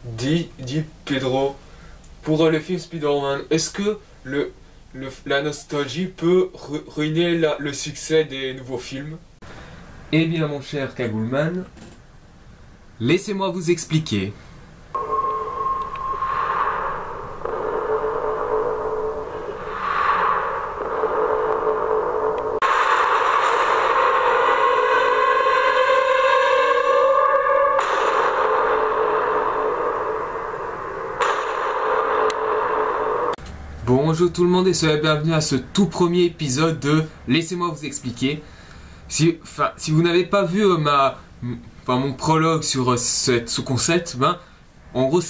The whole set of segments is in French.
Dis Pedro, pour le film Spider-Man, est-ce que la nostalgie peut ruiner le succès des nouveaux films? Eh bien mon cher Cagoulman, laissez-moi vous expliquer. Bonjour tout le monde et soyez bienvenus à ce tout premier épisode de Laissez-moi vous expliquer. Si vous n'avez pas vu mon prologue sur ce concept, en gros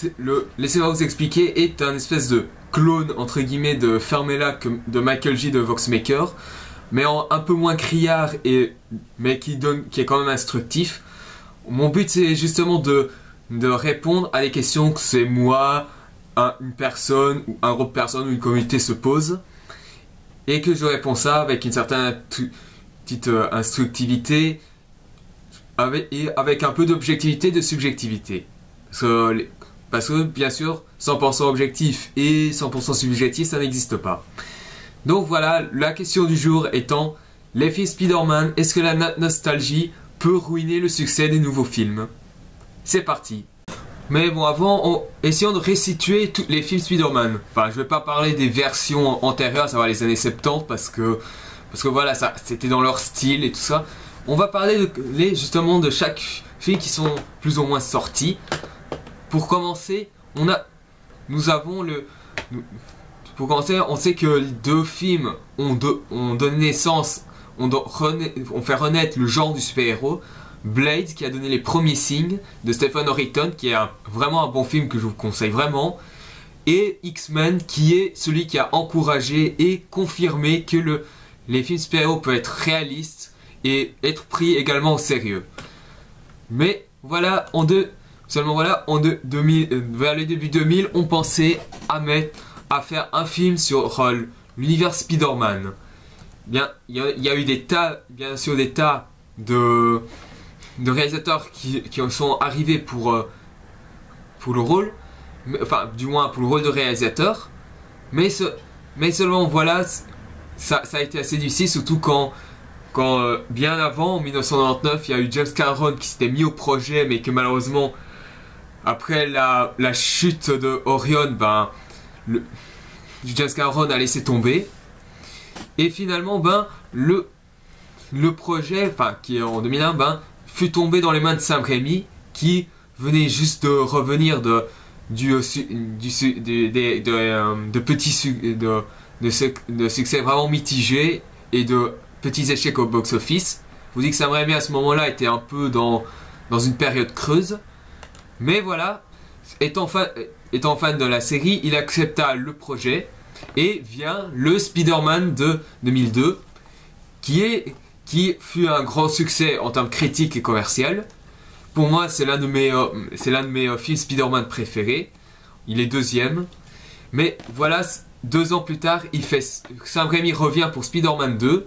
Laissez-moi vous expliquer est un espèce de clone entre guillemets de Fermella de Michael J de Voxmaker, mais un peu moins criard mais qui est quand même instructif. Mon but c'est justement de répondre à des questions que c'est moi, une personne ou un groupe de personnes ou une communauté se pose et que je réponds ça avec une certaine petite instructivité avec un peu d'objectivité et de subjectivité parce que bien sûr 100% objectif et 100% subjectif ça n'existe pas. Donc voilà, la question du jour étant les films Spider-Man, est-ce que la nostalgie peut ruiner le succès des nouveaux films? C'est parti. Mais bon, avant, essayons de resituer tous les films Spider-Man. Enfin, je vais pas parler des versions antérieures, ça va les années 70, parce que voilà, ça, c'était dans leur style et tout ça. On va parler justement de chaque film qui sont plus ou moins sortis. Pour commencer, on sait que deux films ont donné naissance, ont fait renaître le genre du super-héros. Blade qui a donné les premiers signes de Stephen Horriton qui est vraiment un bon film que je vous conseille vraiment, et X-Men qui est celui qui a encouragé et confirmé que les films super-héros peuvent être réalistes et être pris également au sérieux. Mais voilà, vers le début 2000 on pensait à faire un film sur l'univers Spider-Man. Bien, il y a eu des tas de réalisateurs qui sont arrivés pour le rôle, enfin du moins pour le rôle de réalisateur, mais seulement voilà, ça a été assez difficile, surtout quand bien avant, en 1999, il y a eu James Cameron qui s'était mis au projet, mais que malheureusement, après la chute de Orion, James Cameron a laissé tomber, et finalement, le projet, qui est en 2001, fut tombé dans les mains de Sam Raimi, qui venait juste de revenir de succès vraiment mitigés et de petits échecs au box-office. Je vous dis que Sam Raimi à ce moment-là était un peu dans une période creuse. Mais voilà, étant fan de la série, il accepta le projet et vient le Spider-Man de 2002, qui fut un grand succès en termes critiques et commercial. Pour moi, c'est l'un de mes films Spider-Man préférés. Il est deuxième. Mais voilà, 2 ans plus tard, Sam Raimi revient pour Spider-Man 2,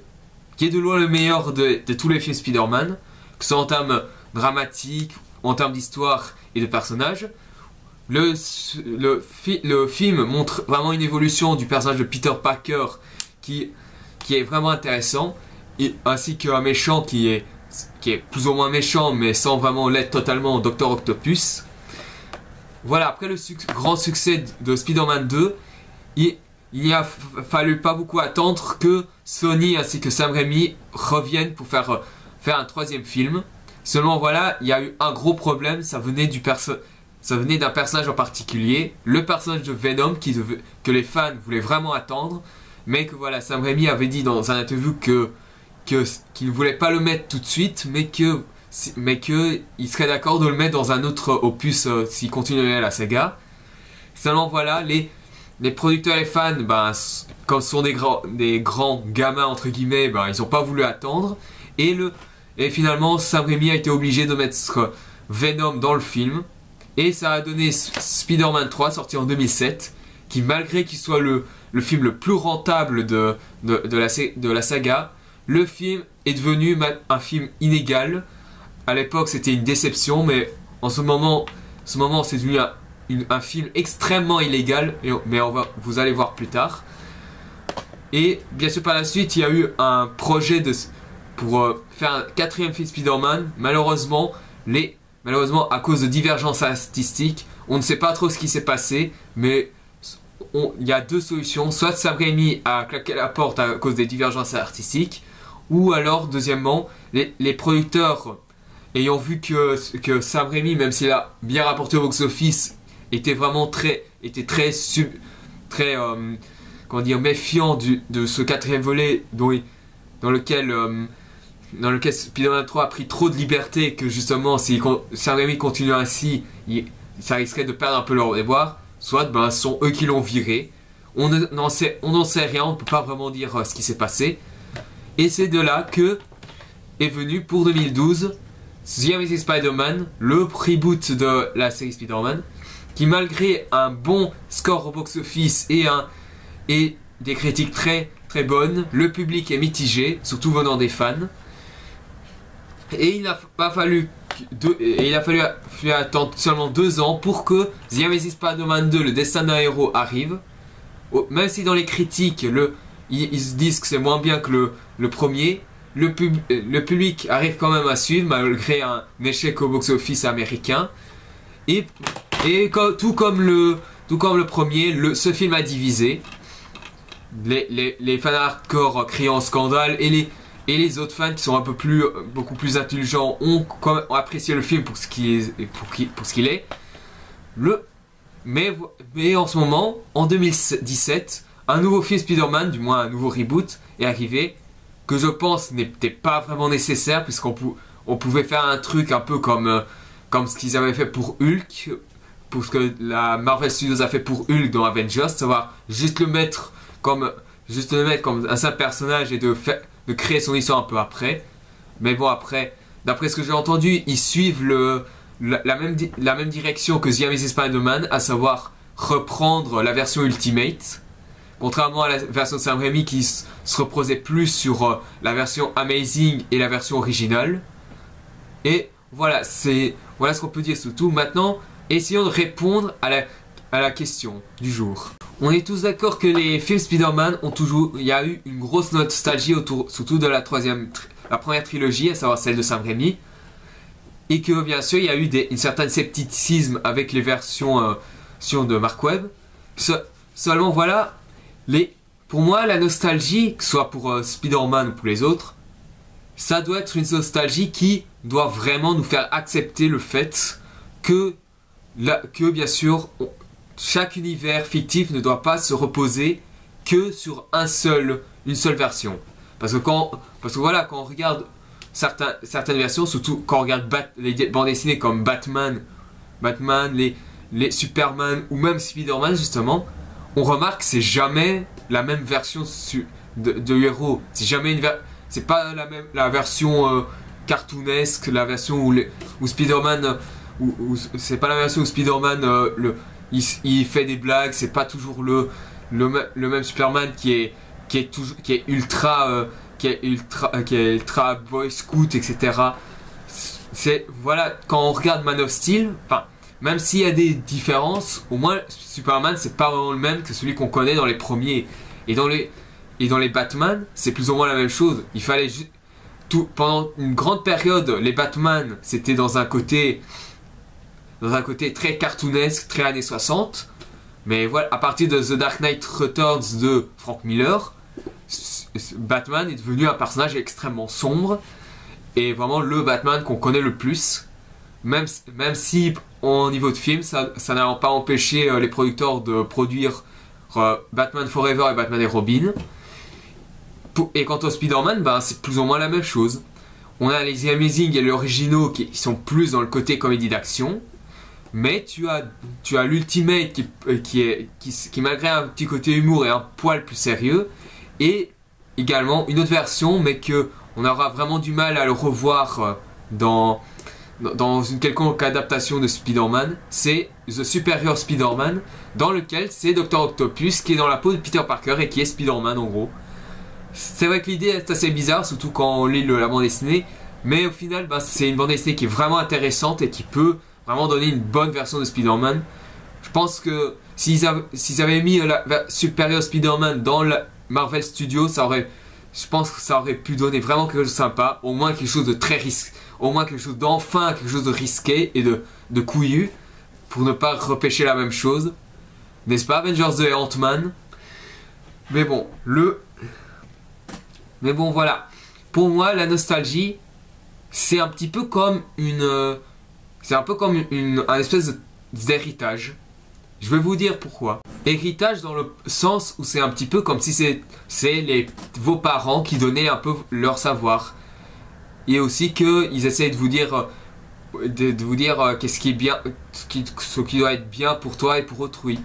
qui est de loin le meilleur de tous les films Spider-Man, que ce soit en termes dramatiques, en termes d'histoire et de personnages. Le film montre vraiment une évolution du personnage de Peter Parker qui est vraiment intéressant, ainsi qu'un méchant qui est plus ou moins méchant mais sans vraiment l'être totalement, Dr Octopus. Voilà, après le grand succès de Spider-Man 2, il n'y a fallu pas beaucoup attendre que Sony ainsi que Sam Raimi reviennent pour faire un 3e film. Seulement voilà, il y a eu un gros problème, ça venait d'un personnage en particulier, le personnage de Venom que les fans voulaient vraiment attendre, mais que voilà, Sam Raimi avait dit dans un interview qu'il ne voulait pas le mettre tout de suite, mais qu'il serait d'accord de le mettre dans un autre opus s'il continuait la saga. Seulement voilà, les producteurs et fans, comme ce sont des grands gamins entre guillemets, ils n'ont pas voulu attendre, et finalement Sam Raimi a été obligé de mettre Venom dans le film, et ça a donné Spider-Man 3 sorti en 2007, qui malgré qu'il soit le film le plus rentable de la saga, le film est devenu un film inégal. À l'époque c'était une déception, mais en ce moment c'est devenu un film extrêmement illégal, mais vous allez voir plus tard. Et bien sûr par la suite il y a eu un projet pour faire un 4e film Spider-Man. Malheureusement à cause de divergences artistiques, on ne sait pas trop ce qui s'est passé, mais il y a 2 solutions. Soit Sam Raimi a claqué la porte à cause des divergences artistiques, ou alors deuxièmement les producteurs ayant vu que Sam Raimi, même s'il a bien rapporté au box-office, était très comment dire, méfiant de ce 4e volet dans lequel Spider-Man 3 a pris trop de liberté, que justement si Sam Raimi continue ainsi, ça risquerait de perdre un peu leur mémoire. Soit ce sont eux qui l'ont viré. On n'en sait rien, on ne peut pas vraiment dire ce qui s'est passé. Et c'est de là que est venu pour 2012 The Amazing Spider-Man, le reboot de la série Spider-Man, qui malgré un bon score au box-office et des critiques très très bonnes, le public est mitigé, surtout venant des fans. Et il a fallu attendre seulement 2 ans pour que The Amazing Spider-Man 2, le destin d'un héros, arrive. Même si dans les critiques, ils se disent que c'est moins bien que le premier, le public arrive quand même à suivre malgré un échec au box-office américain. Et tout comme le premier, ce film a divisé. Les fans hardcore criant scandale et les autres fans qui sont beaucoup plus intelligents ont apprécié le film pour ce qu'il est. Mais en ce moment, en 2017, un nouveau film Spider-Man, du moins un nouveau reboot, est arrivé, que je pense n'était pas vraiment nécessaire, puisqu'on pouvait faire un truc un peu comme ce qu'ils avaient fait pour Hulk, pour ce que la Marvel Studios a fait pour Hulk dans Avengers, savoir juste le mettre comme un simple personnage et de créer son histoire un peu après. Mais bon, après, d'après ce que j'ai entendu, ils suivent la même direction que The Amazing Spider-Man, à savoir reprendre la version Ultimate, contrairement à la version de Sam Raimi qui se reposait plus sur la version Amazing et la version originale. Et voilà, voilà ce qu'on peut dire surtout. Maintenant, essayons de répondre à la question du jour. On est tous d'accord que les films Spider-Man il y a eu une grosse nostalgie surtout de la première trilogie, à savoir celle de Sam Raimi, et que bien sûr il y a eu un certain scepticisme avec les versions de Mark Webb. Seulement voilà, pour moi la nostalgie, que ce soit pour Spider-Man ou pour les autres, ça doit être une nostalgie qui doit vraiment nous faire accepter le fait que bien sûr chaque univers fictif ne doit pas se reposer que sur une seule version. Parce que voilà, quand on regarde certaines versions, surtout quand on regarde les bandes dessinées comme Batman, les Superman ou même Spider-Man justement, on remarque que c'est jamais la même version de héros. C'est pas la version cartoonesque, la version où Spider-Man, c'est pas la version où Spider-Man il fait des blagues, c'est pas toujours le même Superman qui est ultra boy scout, etc. Voilà, quand on regarde Man of Steel, même s'il y a des différences, au moins Superman c'est pas vraiment le même que celui qu'on connaît dans les premiers. Et dans les Batman, c'est plus ou moins la même chose. Il fallait pendant une grande période, les Batman c'était dans un côté très cartoonesque, très années 60. Mais voilà, à partir de The Dark Knight Returns de Frank Miller, Batman est devenu un personnage extrêmement sombre et vraiment le Batman qu'on connaît le plus. Même si au niveau de film, ça n'a pas empêché les producteurs de produire Batman Forever et Batman et Robin. Et quant au Spider-Man, c'est plus ou moins la même chose. On a les Amazing et les originaux qui sont plus dans le côté comédie d'action. Mais tu as l'Ultimate qui malgré un petit côté humour est un poil plus sérieux, et également une autre version mais que on aura vraiment du mal à le revoir dans une quelconque adaptation de Spider-Man, c'est The Superior Spider-Man, dans lequel c'est Dr. Octopus qui est dans la peau de Peter Parker et qui est Spider-Man en gros. C'est vrai que l'idée est assez bizarre, surtout quand on lit la bande dessinée, mais au final c'est une bande dessinée qui est vraiment intéressante et qui peut vraiment donner une bonne version de Spider-Man. Je pense que s'ils avaient mis la Superior Spider-Man dans la Marvel Studios, je pense que ça aurait pu donner vraiment quelque chose de sympa, au moins quelque chose de très risqué, au moins quelque chose d'enfin, quelque chose de risqué et de couillu, pour ne pas repêcher la même chose. N'est-ce pas, Avengers et Ant-Man? Mais bon, voilà. Pour moi, la nostalgie, c'est un petit peu comme un espèce d'héritage. Je vais vous dire pourquoi. Héritage dans le sens où c'est un petit peu comme si c'est vos parents qui donnaient un peu leur savoir. Et aussi qu'ils essaient de vous dire, qu'est-ce qui est bien, ce qui doit être bien pour toi et pour autrui.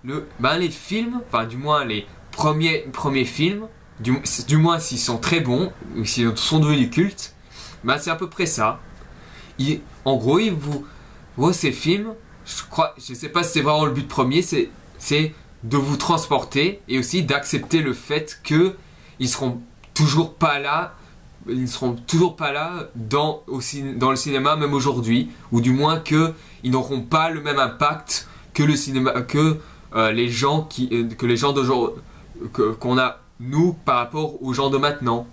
Les films, enfin du moins les premiers films, du moins s'ils sont très bons, ou s'ils sont devenus cultes, c'est à peu près ça. En gros, ces films, je sais pas si c'est vraiment le but premier, c'est de vous transporter et aussi d'accepter le fait que ils seront toujours pas là dans le cinéma même aujourd'hui, ou du moins que ils n'auront pas le même impact que le cinéma, que les gens d'aujourd'hui, qu'on a nous par rapport aux gens de maintenant.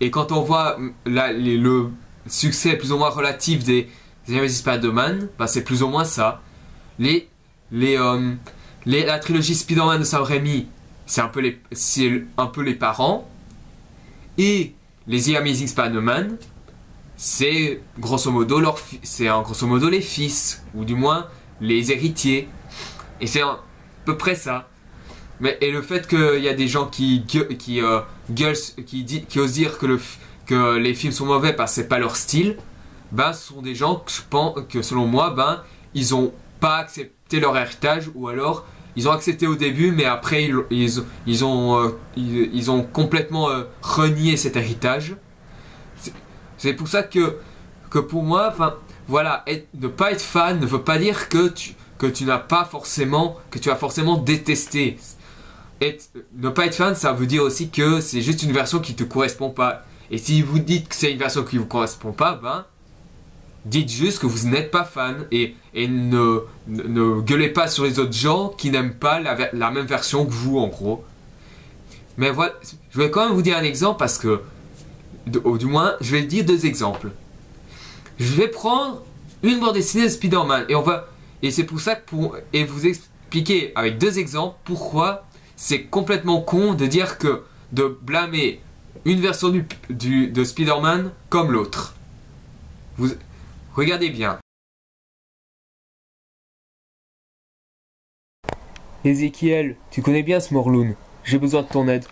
Et quand on voit le succès plus ou moins relatif des Amazing Spider-Man, c'est plus ou moins ça. La trilogie Spider-Man de Sam Raimi, c'est un peu les parents. Et les The Amazing Spider-Man, c'est grosso modo les fils, ou du moins les héritiers. Et c'est à peu près ça. Et le fait qu'il y a des gens qui osent dire que les films sont mauvais parce que c'est pas leur style, ce sont des gens que je pense que selon moi, ils ont pas accepté leur héritage, ou alors ils ont accepté au début, mais après ils ont complètement renié cet héritage. C'est pour ça que pour moi, voilà, ne pas être fan ne veut pas dire que tu as forcément détesté. Ne pas être fan, ça veut dire aussi que c'est juste une version qui te correspond pas. Et si vous dites que c'est une version qui vous correspond pas, dites juste que vous n'êtes pas fan et ne gueulez pas sur les autres gens qui n'aiment pas la même version que vous, en gros. Mais voilà, je vais quand même vous dire un exemple parce que, du moins, je vais dire deux exemples. Je vais prendre une bande dessinée de Spider-Man et c'est pour ça et vous expliquer avec deux exemples pourquoi c'est complètement con de blâmer une version de Spider-Man comme l'autre. Regardez bien. Ezekiel, tu connais bien ce Morlun. J'ai besoin de ton aide.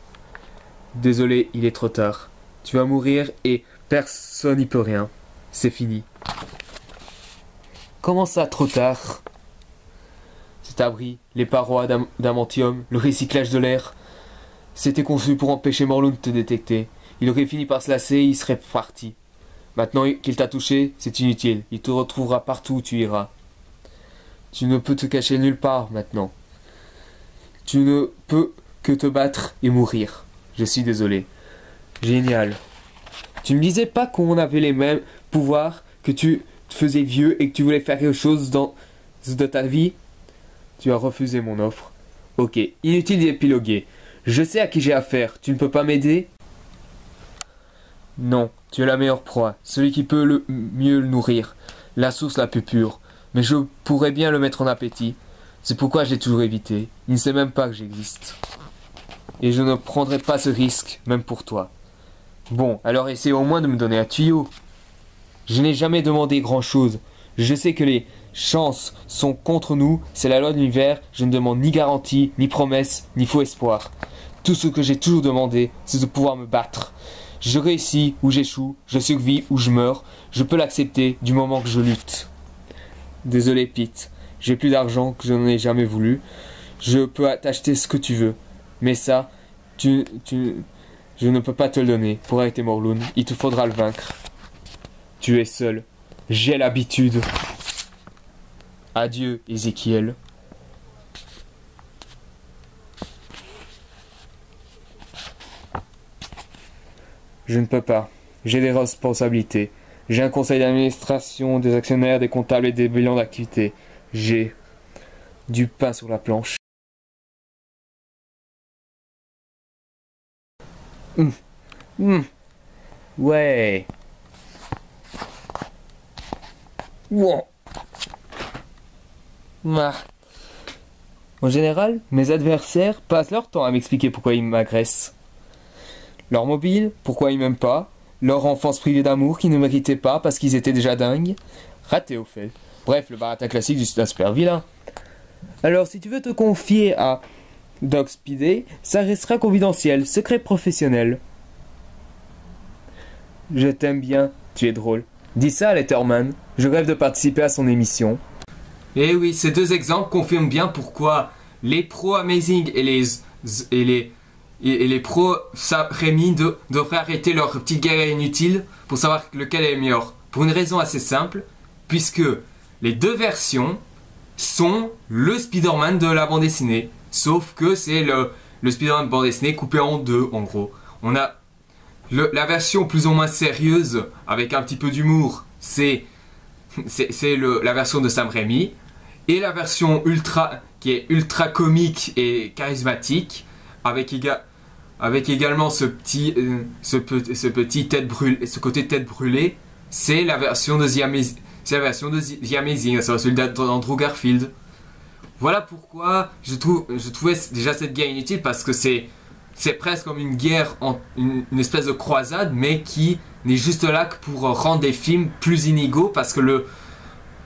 Désolé, il est trop tard. Tu vas mourir et personne n'y peut rien. C'est fini. Comment ça, trop tard? Cet abri, les parois d'adamantium, le recyclage de l'air, c'était conçu pour empêcher Morlun de te détecter. Il aurait fini par se lasser et il serait parti. Maintenant qu'il t'a touché, c'est inutile. Il te retrouvera partout où tu iras. Tu ne peux te cacher nulle part maintenant. Tu ne peux que te battre et mourir. Je suis désolé. Génial. Tu me disais pas qu'on avait les mêmes pouvoirs, que tu te faisais vieux et que tu voulais faire quelque chose de ta vie? Tu as refusé mon offre. Ok, inutile d'épiloguer. Je sais à qui j'ai affaire. Tu ne peux pas m'aider? Non, tu es la meilleure proie, celui qui peut le mieux le nourrir, la source la plus pure. Mais je pourrais bien le mettre en appétit. C'est pourquoi j'ai toujours évité. Il ne sait même pas que j'existe. Et je ne prendrai pas ce risque, même pour toi. Bon, alors essaie au moins de me donner un tuyau. Je n'ai jamais demandé grand-chose. Je sais que les chances sont contre nous, c'est la loi de l'univers. Je ne demande ni garantie, ni promesse, ni faux espoir. Tout ce que j'ai toujours demandé, c'est de pouvoir me battre. Je réussis ou j'échoue, je survis ou je meurs. Je peux l'accepter du moment que je lutte. Désolé Pete, j'ai plus d'argent que je n'en ai jamais voulu. Je peux t'acheter ce que tu veux. Mais ça, je ne peux pas te le donner. Pour arrêter Morlun, il te faudra le vaincre. Tu es seul. J'ai l'habitude. Adieu, Ezekiel. Je ne peux pas. J'ai des responsabilités. J'ai un conseil d'administration, des actionnaires, des comptables et des bilans d'activité. J'ai du pain sur la planche. Ouais. Wow. Ah. En général, mes adversaires passent leur temps à m'expliquer pourquoi ils m'agressent. Leur mobile, pourquoi ils m'aiment pas. Leur enfance privée d'amour qu'ils ne méritaient pas parce qu'ils étaient déjà dingues. Raté au fait. Bref, le baratin classique d'un super vilain. Alors, si tu veux te confier à Doc Speedy, ça restera confidentiel, secret professionnel. Je t'aime bien, tu es drôle. Dis ça à Letterman, je rêve de participer à son émission. Et oui, ces deux exemples confirment bien pourquoi les pros Amazing et les pros Sam Raimi devraient arrêter leur petite guerre inutile pour savoir lequel est le meilleur. Pour une raison assez simple, puisque les deux versions sont le Spider-Man de la bande dessinée. Sauf que c'est le Spider-Man de bande dessinée coupé en deux, en gros. On a la version plus ou moins sérieuse, avec un petit peu d'humour, c'est la version de Sam Raimi. Et la version qui est ultra comique et charismatique, avec également ce côté tête brûlée, c'est la version de The Amazing, c'est celui d'Andrew Garfield. Voilà pourquoi je trouvais déjà cette guerre inutile, parce que c'est presque comme une guerre, une espèce de croisade, mais qui n'est juste là que pour rendre les films plus inégaux, parce que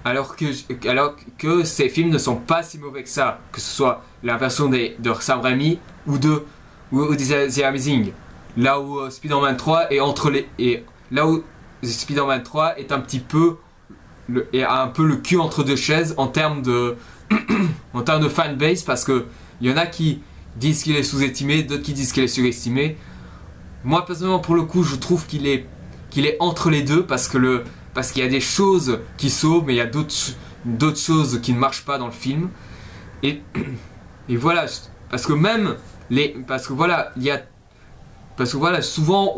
alors que ces films ne sont pas si mauvais que ça, que ce soit la version de Sam Raimi ou The Amazing. Là où Spider-Man 3 est là où Spider-Man 3 est un petit peu a un peu le cul entre deux chaises en termes de fanbase, parce que il y en a qui disent qu'il est sous-estimé, d'autres qui disent qu'il est surestimé. Moi personnellement, pour le coup, je trouve qu'il est entre les deux, parce qu'il y a des choses qui sauvent, mais il y a d'autres choses qui ne marchent pas dans le film. Et voilà, parce que souvent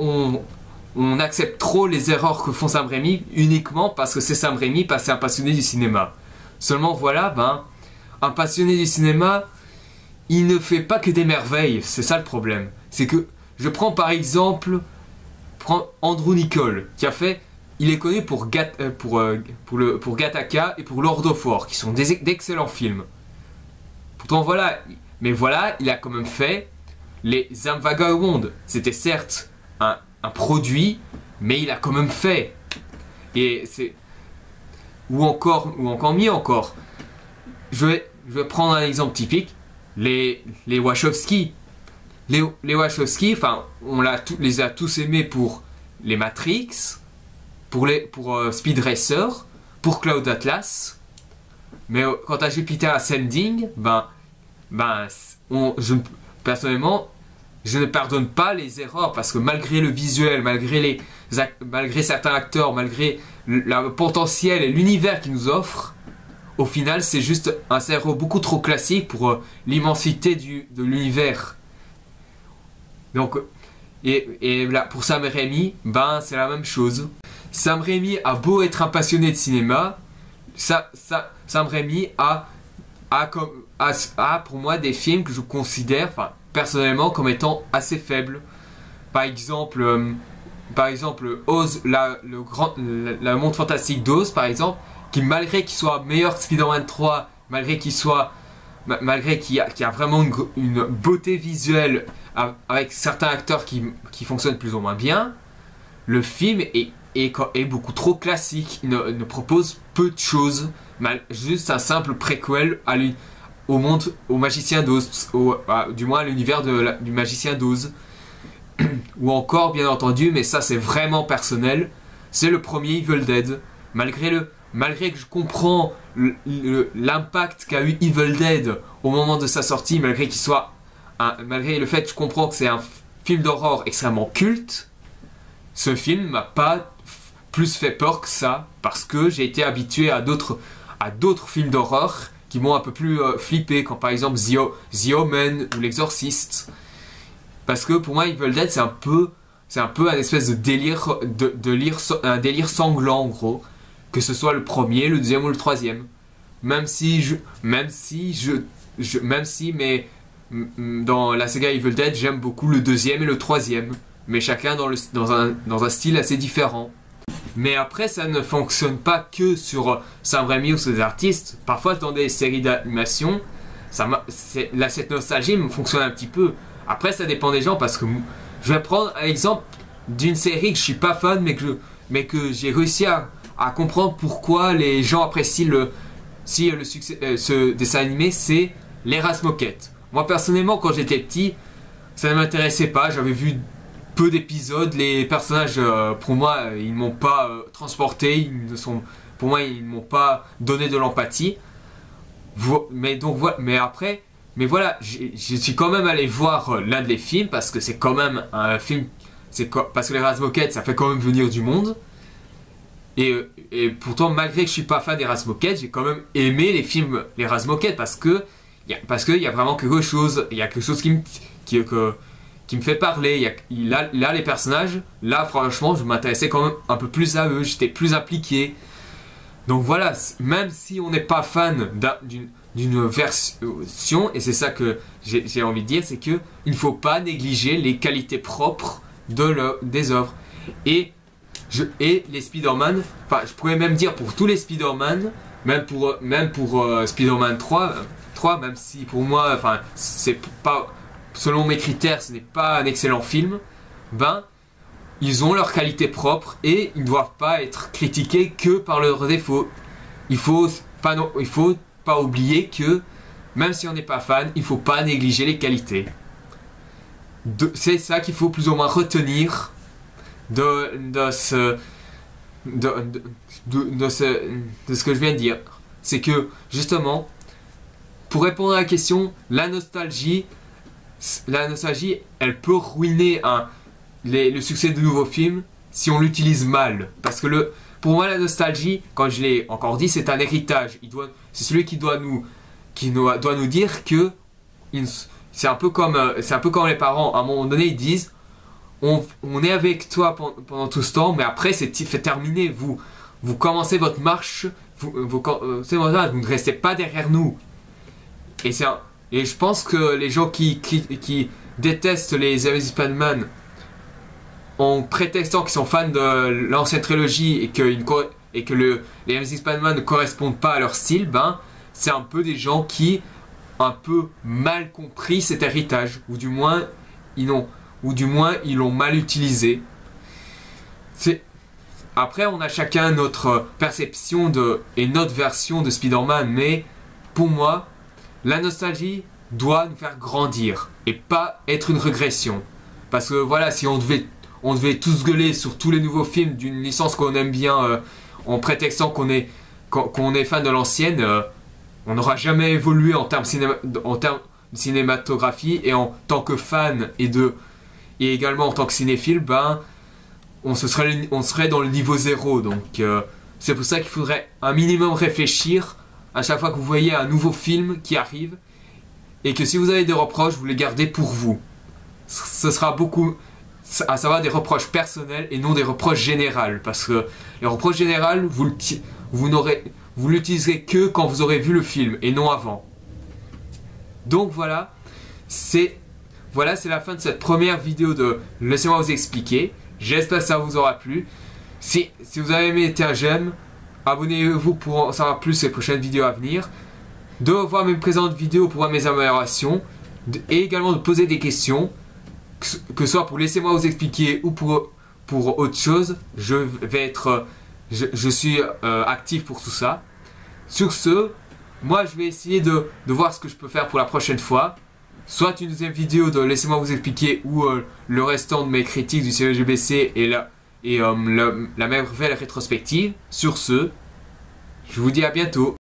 on accepte trop les erreurs que font Sam Raimi uniquement parce que c'est Sam Raimi, parce que c'est un passionné du cinéma. Seulement voilà, un passionné du cinéma, il ne fait pas que des merveilles, c'est ça le problème. C'est que, je prends par exemple, Andrew Niccol, il est connu pour Gattaca et pour Lord of War, qui sont d'excellents films. Pourtant voilà, il a quand même fait les âmes vagabondes. C'était certes un produit, mais il a quand même fait. Et c'est... Ou encore mieux encore. Je vais prendre un exemple typique. Les Wachowski. Les Wachowski, on les a tous aimés pour les Matrix, pour Speed Racer, pour Cloud Atlas. Mais quant à Jupiter Ascending, personnellement, je ne pardonne pas les erreurs, parce que malgré le visuel, malgré certains acteurs, malgré le potentiel et l'univers qu'ils nous offrent, au final c'est juste un scénario beaucoup trop classique pour l'immensité de l'univers. Donc, et là, pour Sam Raimi, c'est la même chose. Sam Raimi a beau être un passionné de cinéma, Sam Raimi a pour moi des films que je considère, personnellement, comme étant assez faibles. Par exemple, Oz, la monde fantastique d'Oz, par exemple, qui malgré qu'il soit meilleur que Spider-Man 3, malgré qu'il y a vraiment une beauté visuelle avec certains acteurs qui fonctionnent plus ou moins bien, le film est beaucoup trop classique. Il ne propose peu de choses, juste un simple préquel au magicien d'Oz, du moins à l'univers du magicien d'Oz. Ou encore, bien entendu, mais ça c'est vraiment personnel, c'est le premier Evil Dead. Malgré que je comprends l'impact qu'a eu Evil Dead au moment de sa sortie, malgré le fait que je comprends que c'est un film d'horreur extrêmement culte, ce film m'a pas plus fait peur que ça, parce que j'ai été habitué à d'autres films d'horreur qui m'ont un peu plus flippé, comme par exemple The Omen ou L'Exorciste. Parce que pour moi, Evil Dead, c'est un peu un espèce de délire, un délire sanglant en gros, que ce soit le premier, le deuxième ou le troisième. même si mais dans la saga Evil Dead, j'aime beaucoup le deuxième et le troisième, mais chacun dans un style assez différent. Mais après, ça ne fonctionne pas que sur Sam Raimi ou ses artistes. Parfois, dans des séries d'animation, cette nostalgie me fonctionne un petit peu. Après, ça dépend des gens, parce que je vais prendre un exemple d'une série que je suis pas fan, mais que j'ai réussi à comprendre pourquoi les gens apprécient le succès, ce dessin animé, c'est les Race Moquette. Moi, personnellement, quand j'étais petit, ça ne m'intéressait pas. J'avais vu peu d'épisodes. Les personnages, pour moi, ils ne m'ont pas transporté. Pour moi, ils ne m'ont pas donné de l'empathie. Mais voilà, je suis quand même allé voir l'un des films, parce que c'est quand même un film. Parce que les Race Moquette, ça fait quand même venir du monde. Et pourtant, malgré que je suis pas fan des Race Moquette, j'ai quand même aimé les films les Race Moquette, parce que il y a vraiment quelque chose. Il y a quelque chose qui me fait parler. Là, les personnages, là, franchement, je m'intéressais quand même un peu plus à eux. J'étais plus impliqué. Donc voilà, même si on n'est pas fan d'une version, et c'est ça que j'ai envie de dire, c'est que il ne faut pas négliger les qualités propres des œuvres. Et les Spider-Man, enfin, je pourrais même dire pour tous les Spider-Man, même pour Spider-Man 3, même si pour moi, enfin, c'est pas, selon mes critères, ce n'est pas un excellent film, ils ont leurs qualités propres et ils ne doivent pas être critiqués que par leurs défauts. Il faut pas oublier que, même si on n'est pas fan, il ne faut pas négliger les qualités. C'est ça qu'il faut plus ou moins retenir de ce que je viens de dire. C'est que, justement, pour répondre à la question, la nostalgie, elle peut ruiner le succès de nouveaux films si on l'utilise mal. Parce que pour moi, la nostalgie, quand je l'ai encore dit, c'est un héritage. C'est celui qui doit nous dire que c'est un peu comme les parents. À un moment donné, ils disent on est avec toi pendant tout ce temps, mais après c'est terminé. Vous commencez votre marche. Vous ne restez pas derrière nous. Et je pense que les gens qui détestent les Amazing Spider-Man en prétextant qu'ils sont fans de l'ancienne trilogie et que les Amazing Spider-Man ne correspondent pas à leur style, c'est un peu des gens qui ont un peu mal compris cet héritage, ou du moins ils l'ont mal utilisé. Après, on a chacun notre perception et notre version de Spider-Man, mais pour moi, la nostalgie doit nous faire grandir et pas être une régression. Parce que voilà, si on devait tous gueuler sur tous les nouveaux films d'une licence qu'on aime bien en prétextant qu'on est fan de l'ancienne, on n'aura jamais évolué en termes de cinématographie, et en tant que fan et également en tant que cinéphile, on serait dans le niveau zéro. Donc c'est pour ça qu'il faudrait un minimum réfléchir à chaque fois que vous voyez un nouveau film qui arrive, et que si vous avez des reproches, vous les gardez pour vous. Ce sera beaucoup, à savoir des reproches personnels et non des reproches générales, parce que les reproches générales, vous l'utiliserez que quand vous aurez vu le film et non avant. Donc voilà, c'est la fin de cette première vidéo de Laissez-moi vous expliquer. J'espère que ça vous aura plu. Si vous avez aimé, mettez un j'aime. Abonnez-vous pour en savoir plus sur les prochaines vidéos à venir. De voir mes présentes vidéos pour voir mes améliorations. Et également de poser des questions. Que ce soit pour Laissez-moi vous expliquer ou pour autre chose. Je suis actif pour tout ça. Sur ce, moi je vais essayer de voir ce que je peux faire pour la prochaine fois. Soit une deuxième vidéo de Laissez-moi vous expliquer, ou le restant de mes critiques du CEGBC et la même rétrospective. Sur ce, je vous dis à bientôt.